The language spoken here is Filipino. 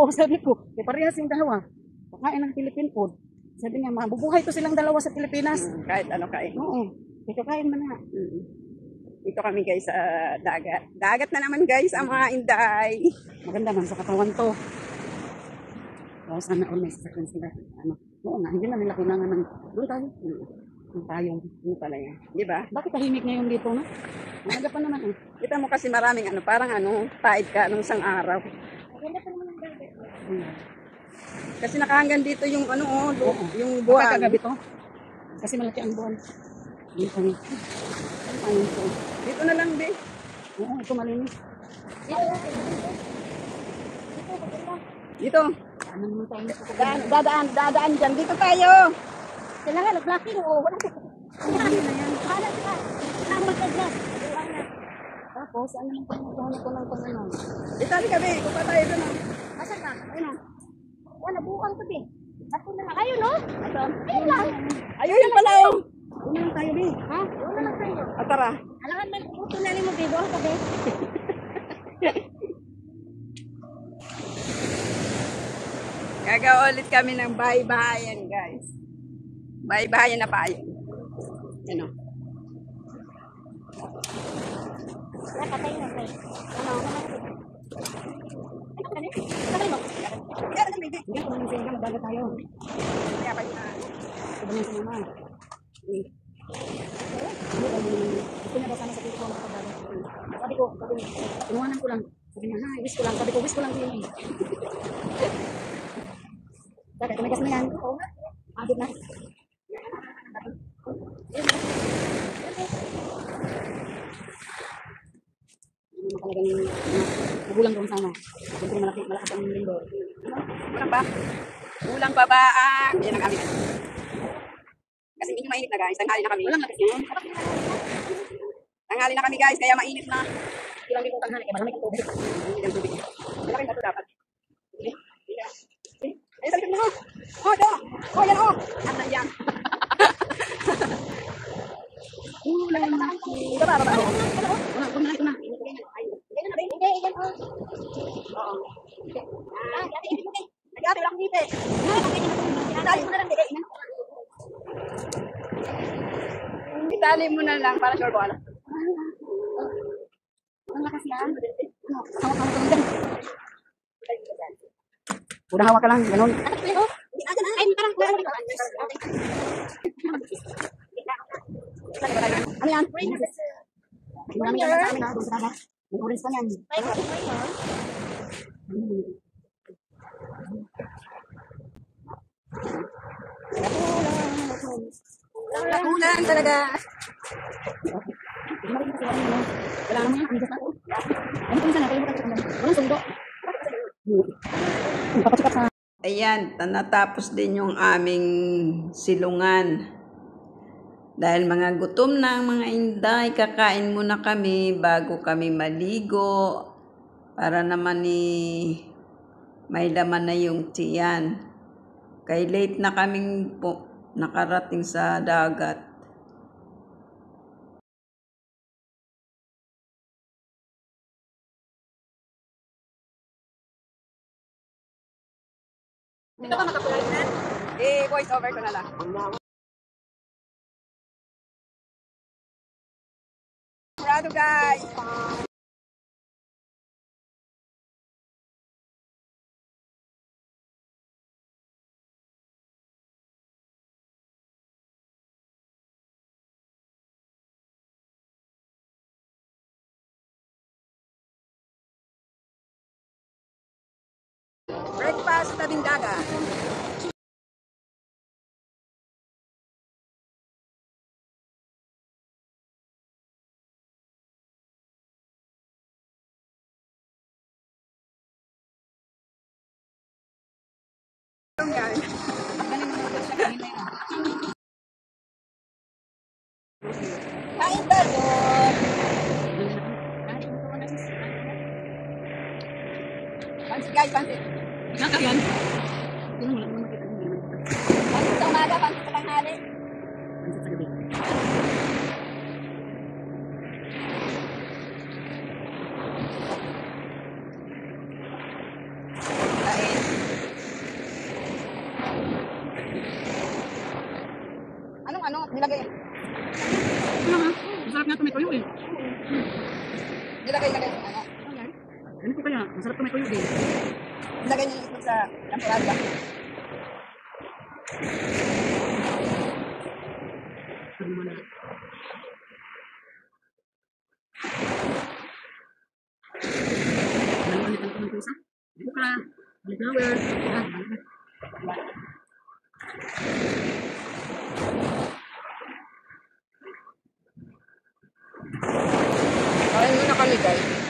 Oo, sabi ko, parehas yung dalawa. Pakain ng Philippine food. Sabi niya, mabubuhay to silang dalawa sa Pilipinas. Kahit ano kain. Oo, kakain man nga. Dito kami guys sa dagat. Dagat na naman guys ang mga Inday. Maganda man sa katawan to. Oo, sana all may sasakyan sila. Ano? Oo nga, hindi na nila kailangan ng doon tayo. Yung tayong, yun pala yan. Di ba? Bakit tahimik ngayon dito, no? Maaga pa naman, eh. Kita mo kasi maraming ano, parang ano, taid ka nung isang araw. Maganda pa naman ang dagat. Kasi nakahanggan dito yung ano, yung buwan. Kagabi to. Kasi malaki ang buwan. Dito kami. Ayun to. Dito na lang, be. Oo, ito malinis. Dito. Ano naman tayo? Dadaan dyan. Dito tayo. Kailangan, nag-blocking o wala ko. Ano na yan? Bahala sila. Kailangan mag-glass. Tapos, ano naman tayo magkahana ko ng pangalan? Itali ka, be. Kupa tayo doon. Asan na? Ayun na. Wala, bukan to, be. Ako na lang. Ayun, no? Ayun lang. Ayun yung pala, oh. Doon na lang tayo, be. Ha? Doon na lang tayo. Tara. Alangan man, uto na rin mo, be. Doon ka, be. Gagawa ulit kami ng bahay-bahayan, guys. Bahay-bahayan na pa yun. Ano? Nakatay na, be. Ano? Hindi ko naman siya magdagat tayo. Kaya pa yun na. Ito naman si mama. Gusto niya ba sana sa pinto ko magdagat? Sabi ko, inuwanan ko lang. Sabi niya, ha, wish ko lang. Sabi ko, wish ko lang din. Sabi, tumigas na yan. Oo nga. Abot na. Talagang magulang doon sana. Siyempre malakas ang lindor. Kulang ba? Kulang pa ba? Yan ang aming. Kasi hindi mainit na guys. Tanghali na kami. Walang lakas yan. Tanghali na kami guys. Kaya mainit na. Ilang din po tanghali. Kaya malamig ang tubig. Hindi ang tubig. Malaki na ito dapat. Ay, salikod mo. Oh, ito. Oh, yan oh. Ano yan? Ulang na. Ito ba? Wala. Ito na. Ito na. Oo. Nag-ate, wala akong ngipin. Itali mo na lang, bigay. Itali mo na lang para sure ko alam. Ang lakas yan. Hawak-hawak ka lang. Udah hawak ka lang. Ganun. Ano yan? Marami yan sa amin ha. Doon sa dagat. May orange pa yan. Nakulan talaga. Wala naman yan. Ang ako. Ano kung saan? Kalimutan ko. Walang sundo. Papacheck sa... Ayan, natapos din yung aming silungan. Dahil mga gutom na ang mga Inday, kakain muna kami bago kami maligo. Para naman may laman na yung tiyan. Kay late na kaming nakarating sa dagat. Dito ka makakulay na? Voice over ko na lang. Sigurado guys! Breakfast sa tabing dagat. Kain tayo! Pansit guys, pansit. Nakakayan. Pansit sa umaga, pansit sa tanghali. Pansit sa gabi. Kain. Nilagay. Ano nga? Masarap nga ito may tuyo eh. Nilagay. Ano? Ano ko kaya? Masarap ito may tuyo din. Nilagay niyo yung itlog sa temporada. Ano mo na? Ano ko ng pusa? Ano ka? Flower. Kain muna kami guys.